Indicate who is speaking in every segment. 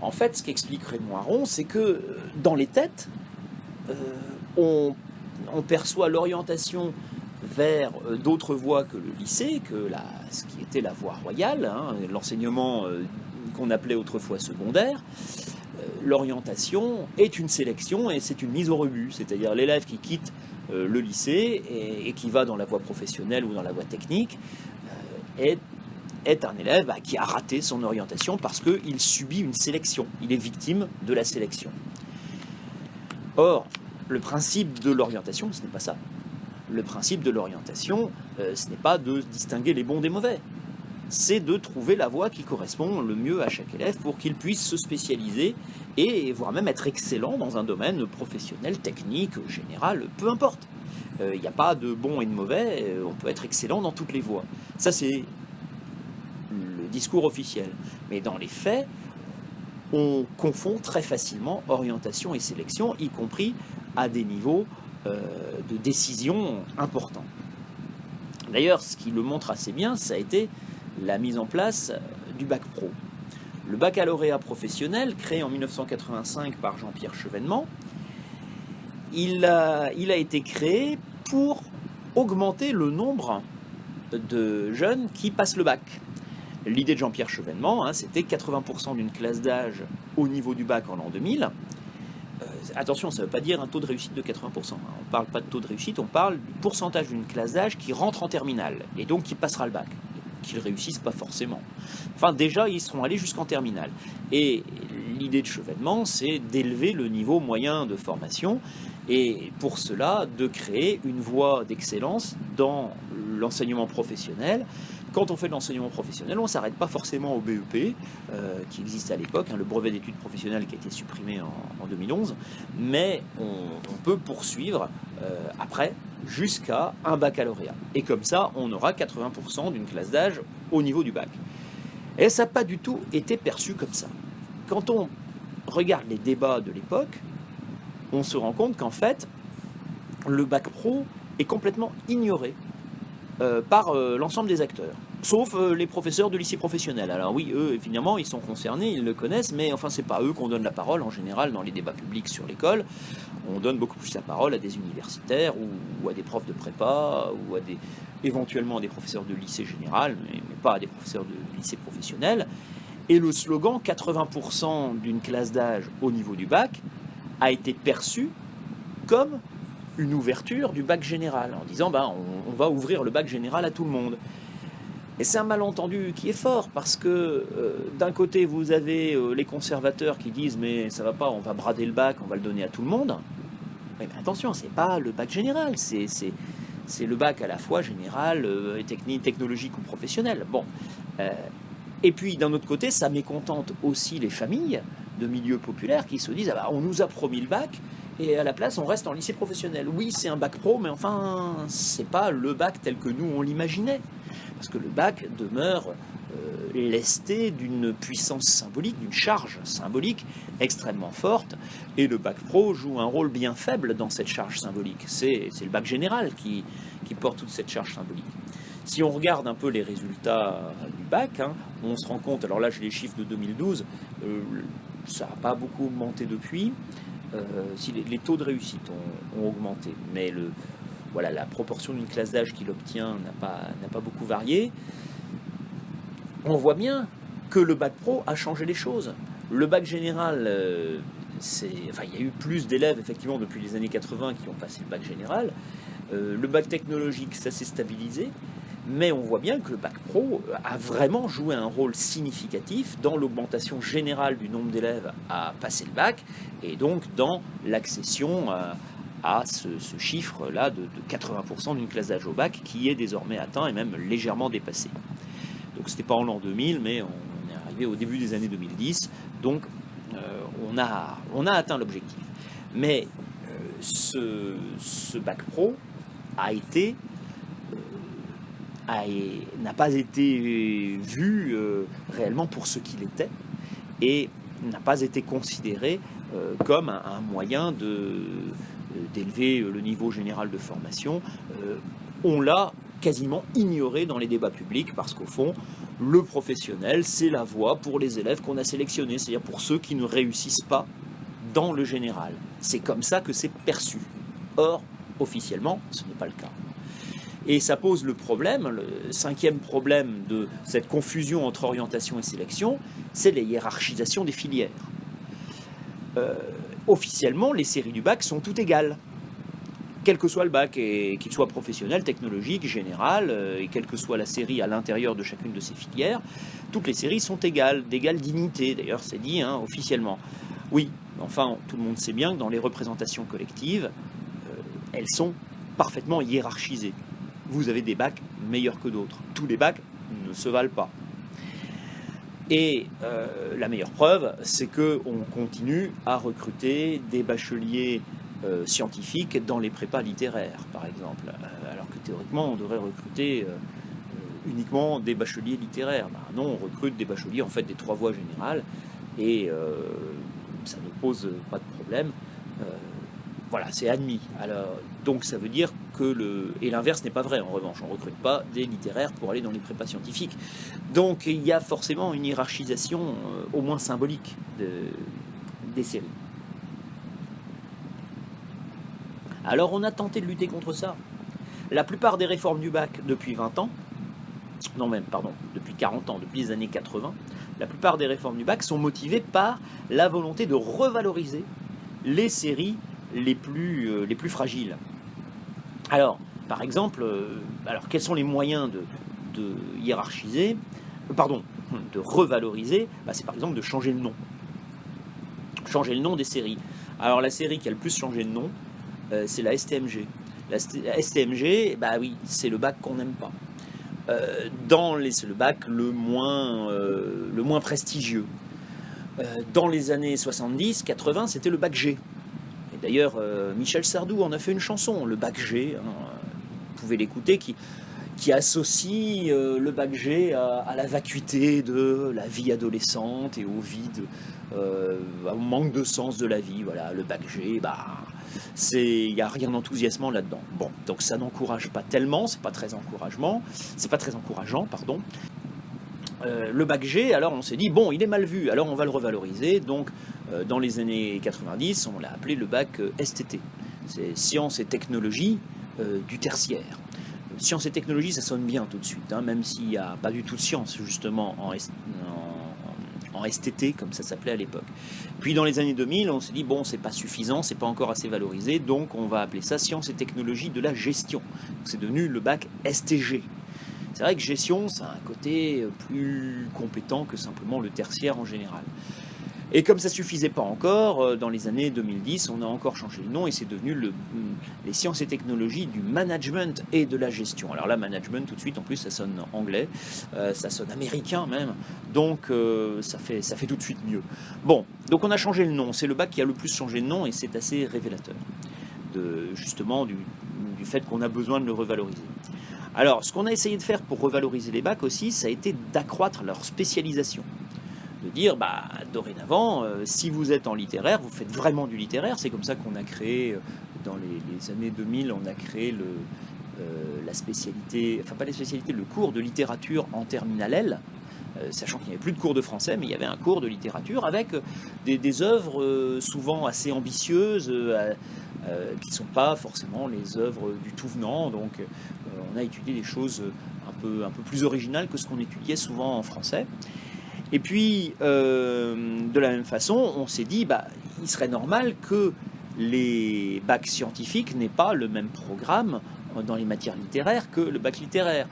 Speaker 1: En fait, ce qu'explique Raymond Aron, c'est que dans les têtes, euh, on, on perçoit l'orientation vers d'autres voies que le lycée, ce qui était la voie royale, hein, l'enseignement qu'on appelait autrefois secondaire. L'orientation est une sélection et c'est une mise au rebut, c'est-à-dire l'élève qui quitte le lycée et qui va dans la voie professionnelle ou dans la voie technique est un élève qui a raté son orientation parce qu'il subit une sélection, il est victime de la sélection. Or, le principe de l'orientation, ce n'est pas ça. Le principe de l'orientation, ce n'est pas de distinguer les bons des mauvais. C'est de trouver la voie qui correspond le mieux à chaque élève pour qu'il puisse se spécialiser et voire même être excellent dans un domaine professionnel, technique, général, peu importe. Il n'y a pas de bon et de mauvais, on peut être excellent dans toutes les voies. Ça, c'est le discours officiel. Mais dans les faits, on confond très facilement orientation et sélection, y compris à des niveaux de décision importants. D'ailleurs, ce qui le montre assez bien, ça a été la mise en place du bac pro. Le baccalauréat professionnel, créé en 1985 par Jean-Pierre Chevènement, il a été créé pour augmenter le nombre de jeunes qui passent le bac. L'idée de Jean-Pierre Chevènement, c'était 80% d'une classe d'âge au niveau du bac en l'an 2000. Attention, ça ne veut pas dire un taux de réussite de 80%. On ne parle pas de taux de réussite, on parle du pourcentage d'une classe d'âge qui rentre en terminale et donc qui passera le bac. Qu'ils réussissent pas forcément. Enfin, déjà, ils seront allés jusqu'en terminale. Et l'idée de Chevènement, c'est d'élever le niveau moyen de formation et pour cela, de créer une voie d'excellence dans l'enseignement professionnel. Quand on fait de l'enseignement professionnel, on ne s'arrête pas forcément au BEP, qui existait à l'époque, le brevet d'études professionnelles qui a été supprimé en 2011, mais on peut poursuivre après jusqu'à un baccalauréat. Et comme ça, on aura 80% d'une classe d'âge au niveau du bac. Et ça n'a pas du tout été perçu comme ça. Quand on regarde les débats de l'époque, on se rend compte qu'en fait, le bac pro est complètement ignoré par l'ensemble des acteurs, sauf les professeurs de lycée professionnel. Alors oui, eux, évidemment, ils sont concernés, ils le connaissent, mais enfin, c'est pas à eux qu'on donne la parole en général dans les débats publics sur l'école. On donne beaucoup plus la parole à des universitaires ou à des profs de prépa ou éventuellement à des professeurs de lycée général, mais pas à des professeurs de lycée professionnel. Et le slogan 80% d'une classe d'âge au niveau du bac a été perçu comme une ouverture du bac général, en disant on va ouvrir le bac général à tout le monde. Et c'est un malentendu qui est fort, parce que d'un côté vous avez les conservateurs qui disent mais ça va pas, on va brader le bac, on va le donner à tout le monde. Mais attention, c'est pas le bac général, c'est le bac à la fois général, technologique ou professionnel. Bon. Et puis d'un autre côté, ça mécontente aussi les familles de milieux populaires qui se disent on nous a promis le bac, et à la place, on reste en lycée professionnel. Oui, c'est un bac pro, mais enfin, c'est pas le bac tel que nous, on l'imaginait. Parce que le bac demeure lesté d'une puissance symbolique, d'une charge symbolique extrêmement forte. Et le bac pro joue un rôle bien faible dans cette charge symbolique. C'est le bac général qui porte toute cette charge symbolique. Si on regarde un peu les résultats du bac, on se rend compte, alors là j'ai les chiffres de 2012, ça n'a pas beaucoup augmenté depuis. Si les taux de réussite ont augmenté, mais la proportion d'une classe d'âge qui l'obtient n'a pas beaucoup varié. On voit bien que le bac pro a changé les choses. Le bac général, il y a eu plus d'élèves effectivement depuis les années 80 qui ont passé le bac général. Le bac technologique, ça s'est stabilisé. Mais on voit bien que le bac pro a vraiment joué un rôle significatif dans l'augmentation générale du nombre d'élèves à passer le bac et donc dans l'accession à ce chiffre-là de 80% d'une classe d'âge au bac qui est désormais atteint et même légèrement dépassé. Donc c'était pas en l'an 2000, mais on est arrivé au début des années 2010, donc on a atteint l'objectif. Mais ce bac pro n'a pas été vu réellement pour ce qu'il était et n'a pas été considéré comme un moyen d'élever le niveau général de formation. On l'a quasiment ignoré dans les débats publics parce qu'au fond, Le professionnel, c'est la voie pour les élèves qu'on a sélectionnés, c'est-à-dire pour ceux qui ne réussissent pas dans le général. C'est comme ça que c'est perçu. Or, officiellement, ce n'est pas le cas. Et ça pose le problème, le cinquième problème de cette confusion entre orientation et sélection, c'est la hiérarchisation des filières. Officiellement, les séries du bac sont toutes égales. Quel que soit le bac, et qu'il soit professionnel, technologique, général, et quelle que soit la série à l'intérieur de chacune de ces filières, toutes les séries sont égales, d'égale dignité. D'ailleurs, c'est dit officiellement. Oui, enfin, tout le monde sait bien que dans les représentations collectives, elles sont parfaitement hiérarchisées. Vous avez des bacs meilleurs que d'autres. Tous les bacs ne se valent pas. Et la meilleure preuve, c'est qu'on continue à recruter des bacheliers scientifiques dans les prépas littéraires, par exemple. Alors que théoriquement, on devrait recruter uniquement des bacheliers littéraires. Non, on recrute des bacheliers, en fait, des 3 voies générales, et ça ne pose pas de problème. Voilà, c'est admis. Alors, donc ça veut dire que et l'inverse n'est pas vrai, en revanche. On ne recrute pas des littéraires pour aller dans les prépas scientifiques. Donc il y a forcément une hiérarchisation, au moins symbolique, des séries. Alors on a tenté de lutter contre ça. La plupart des réformes du bac depuis 20 ans, depuis 40 ans, depuis les années 80, la plupart des réformes du bac sont motivées par la volonté de revaloriser les séries les plus fragiles. Alors, par exemple, quels sont les moyens de hiérarchiser, de revaloriser? C'est par exemple de changer le nom. Changer le nom des séries. Alors la série qui a le plus changé de nom, c'est la STMG. La STMG, oui, c'est le bac qu'on n'aime pas. C'est le bac le moins prestigieux. Dans les années 70-80, c'était le bac G. Et d'ailleurs, Michel Sardou en a fait une chanson, le bac G, vous pouvez l'écouter, qui associe le bac G à la vacuité de la vie adolescente et au vide, au manque de sens de la vie. Voilà, le bac G, il n'y a rien d'enthousiasmant là-dedans. Bon, donc ça n'encourage pas tellement, c'est pas très encourageant, pardon. Le bac G, alors on s'est dit, bon, il est mal vu, alors on va le revaloriser. Donc, dans les années 90, on l'a appelé le bac STT. C'est Sciences et Technologies du tertiaire. Sciences et Technologies, ça sonne bien tout de suite, même s'il n'y a pas du tout de science, justement, en STT, comme ça s'appelait à l'époque. Puis dans les années 2000, on s'est dit, bon, c'est pas suffisant, c'est pas encore assez valorisé, donc on va appeler ça Sciences et Technologies de la gestion. C'est devenu le bac STG. C'est vrai que gestion, ça a un côté plus compétent que simplement le tertiaire en général. Et comme ça ne suffisait pas encore, dans les années 2010, on a encore changé le nom et c'est devenu les sciences et technologies du management et de la gestion. Alors là, management, tout de suite, en plus, ça sonne anglais, ça sonne américain même, donc ça fait tout de suite mieux. Bon, donc on a changé le nom, c'est le bac qui a le plus changé de nom et c'est assez révélateur, justement, du fait qu'on a besoin de le revaloriser. Alors, ce qu'on a essayé de faire pour revaloriser les bacs aussi, ça a été d'accroître leur spécialisation. De dire, dorénavant, si vous êtes en littéraire, vous faites vraiment du littéraire. C'est comme ça qu'on a créé, dans les années 2000, on a créé la spécialité, enfin pas la spécialité, le cours de littérature en terminale L, sachant qu'il n'y avait plus de cours de français, mais il y avait un cours de littérature avec des œuvres souvent assez ambitieuses, qui ne sont pas forcément les œuvres du tout venant. Donc on a étudié des choses un peu plus originales que ce qu'on étudiait souvent en français. Et puis, de la même façon, on s'est dit, il serait normal que les bacs scientifiques n'aient pas le même programme dans les matières littéraires que le bac littéraire.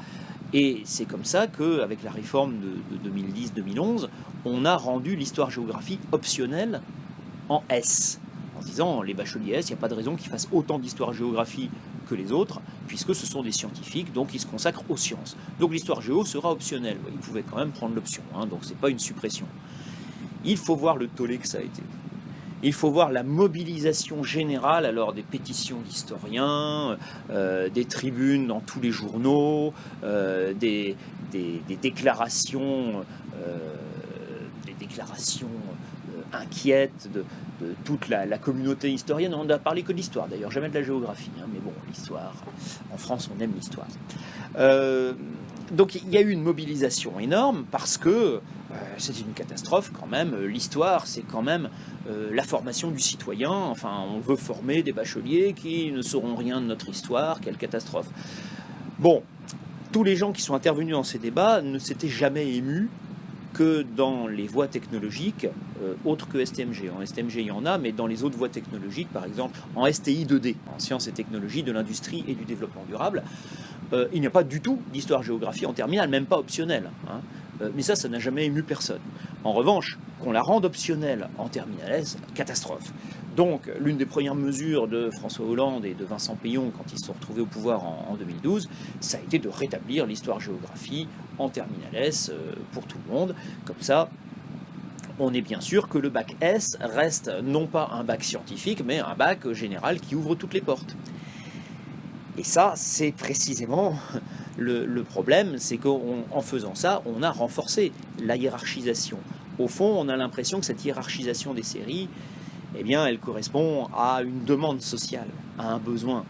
Speaker 1: Et c'est comme ça qu'avec la réforme de 2010-2011, on a rendu l'histoire-géographie optionnelle en S. En disant, les bacheliers S, il n'y a pas de raison qu'ils fassent autant d'histoire-géographie que les autres, puisque ce sont des scientifiques, donc ils se consacrent aux sciences. Donc l'histoire géo sera optionnelle. Ils pouvaient quand même prendre l'option, donc c'est pas une suppression. Il faut voir le tollé que ça a été. Il faut voir la mobilisation générale, alors des pétitions d'historiens, des tribunes dans tous les journaux, des déclarations, inquiètes de toute la communauté historienne. On n'a parlé que de l'histoire, d'ailleurs, jamais de la géographie. Mais bon, l'histoire, en France, on aime l'histoire. Donc il y a eu une mobilisation énorme parce que c'est une catastrophe quand même. L'histoire, c'est quand même la formation du citoyen. Enfin, on veut former des bacheliers qui ne sauront rien de notre histoire. Quelle catastrophe. Bon, tous les gens qui sont intervenus dans ces débats ne s'étaient jamais émus que dans les voies technologiques autres que STMG. En STMG, il y en a, mais dans les autres voies technologiques, par exemple en STI 2D, en sciences et technologies de l'industrie et du développement durable, il n'y a pas du tout d'histoire-géographie en terminale, même pas optionnelle. Hein. Mais ça n'a jamais ému personne. En revanche, qu'on la rende optionnelle en terminale S, catastrophe. Donc, l'une des premières mesures de François Hollande et de Vincent Peillon, quand ils se sont retrouvés au pouvoir en 2012, ça a été de rétablir l'histoire-géographie en terminale S pour tout le monde. Comme ça, on est bien sûr que le bac S reste non pas un bac scientifique, mais un bac général qui ouvre toutes les portes. Et ça, c'est précisément le problème, c'est qu'en faisant ça, on a renforcé la hiérarchisation. Au fond, on a l'impression que cette hiérarchisation des séries, eh bien, elle correspond à une demande sociale, à un besoin.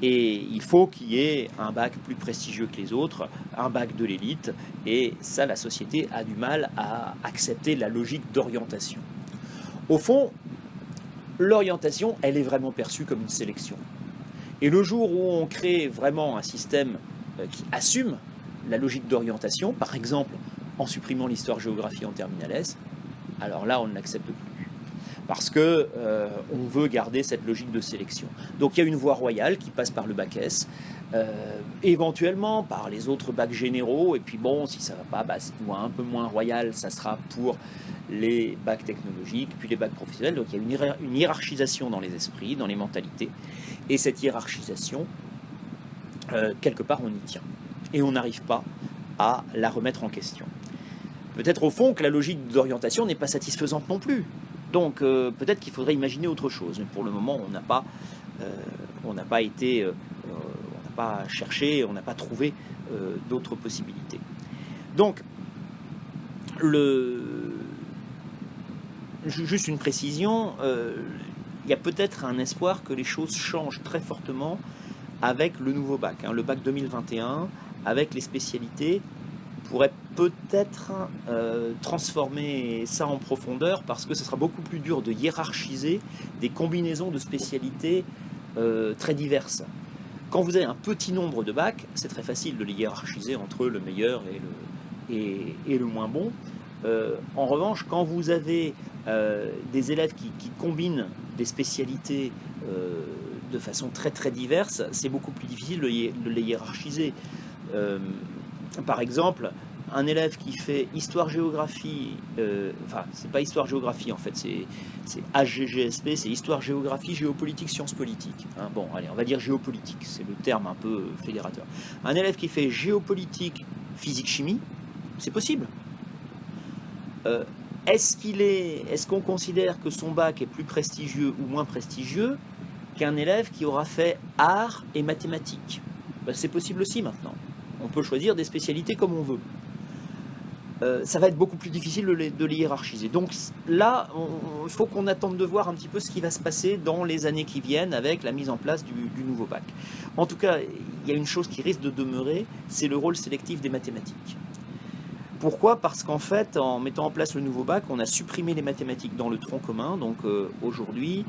Speaker 1: Et il faut qu'il y ait un bac plus prestigieux que les autres, un bac de l'élite, et ça, la société a du mal à accepter la logique d'orientation. Au fond, l'orientation, elle est vraiment perçue comme une sélection. Et le jour où on crée vraiment un système qui assume la logique d'orientation, par exemple en supprimant l'histoire-géographie en terminale S, alors là, on ne l'accepte plus. Parce que on veut garder cette logique de sélection. Donc il y a une voie royale qui passe par le bac S, éventuellement par les autres bacs généraux, et puis bon, si ça ne va pas, cette voie un peu moins royale, ça sera pour les bacs technologiques, puis les bacs professionnels. Donc il y a une hiérarchisation dans les esprits, dans les mentalités, et cette hiérarchisation, quelque part, on y tient. Et on n'arrive pas à la remettre en question. Peut-être au fond que la logique d'orientation n'est pas satisfaisante non plus. Donc peut-être qu'il faudrait imaginer autre chose. Mais pour le moment, on n'a pas cherché, on n'a pas trouvé d'autres possibilités. Donc, juste une précision, il y a peut-être un espoir que les choses changent très fortement avec le nouveau bac. Le bac 2021, avec les spécialités, pourrait peut-être transformer ça en profondeur, parce que ce sera beaucoup plus dur de hiérarchiser des combinaisons de spécialités très diverses. Quand vous avez un petit nombre de bacs, c'est très facile de les hiérarchiser entre le meilleur et le moins bon. En revanche, quand vous avez des élèves qui combinent des spécialités de façon très très diverse, c'est beaucoup plus difficile de les hiérarchiser. Par exemple, un élève qui fait histoire-géographie, c'est pas histoire-géographie en fait, c'est HGGSP, c'est histoire-géographie, géopolitique, sciences politiques. Bon, allez, on va dire géopolitique, c'est le terme un peu fédérateur. Un élève qui fait géopolitique, physique-chimie, c'est possible. Est-ce qu'on considère que son bac est plus prestigieux ou moins prestigieux qu'un élève qui aura fait arts et mathématiques? C'est possible aussi maintenant. On peut choisir des spécialités comme on veut. Ça va être beaucoup plus difficile de les hiérarchiser. Donc là, il faut qu'on attende de voir un petit peu ce qui va se passer dans les années qui viennent avec la mise en place du nouveau bac. En tout cas, il y a une chose qui risque de demeurer, c'est le rôle sélectif des mathématiques. Pourquoi ? Parce qu'en fait, en mettant en place le nouveau bac, on a supprimé les mathématiques dans le tronc commun. Donc aujourd'hui,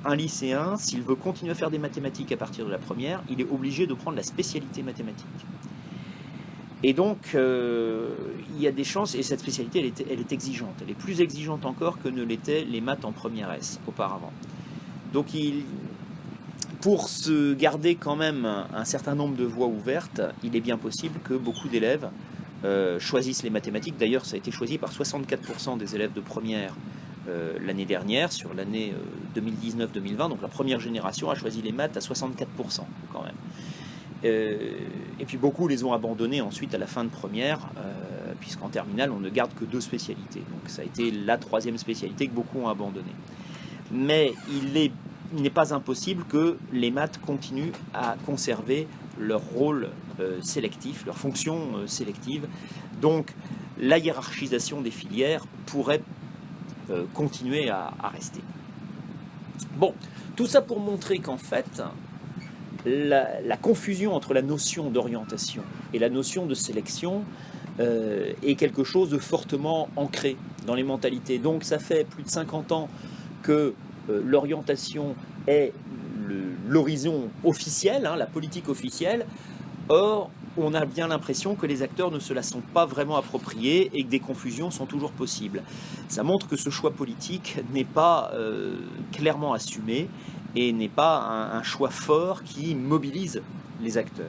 Speaker 1: un lycéen, s'il veut continuer à faire des mathématiques à partir de la première, il est obligé de prendre la spécialité mathématique. Et donc, il y a des chances, et cette spécialité, elle est exigeante. Elle est plus exigeante encore que ne l'étaient les maths en première S auparavant. Donc, pour se garder quand même un certain nombre de voies ouvertes, il est bien possible que beaucoup d'élèves choisissent les mathématiques. D'ailleurs, ça a été choisi par 64% des élèves de première l'année dernière, sur l'année 2019-2020. Donc, la première génération a choisi les maths à 64% quand même. Et puis beaucoup les ont abandonnés ensuite à la fin de première, puisqu'en terminale on ne garde que 2 spécialités. Donc ça a été la 3e spécialité que beaucoup ont abandonnée. Mais il n'est pas impossible que les maths continuent à conserver leur rôle sélectif, leur fonction sélective. Donc la hiérarchisation des filières pourrait continuer à rester. Bon, tout ça pour montrer qu'en fait, la confusion entre la notion d'orientation Et la notion de sélection est quelque chose de fortement ancré dans les mentalités. Donc ça fait plus de 50 ans que l'orientation est l'horizon officiel, la politique officielle. Or, on a bien l'impression que les acteurs ne se la sont pas vraiment appropriés et que des confusions sont toujours possibles. Ça montre que ce choix politique n'est pas clairement assumé et n'est pas un choix fort qui mobilise les acteurs.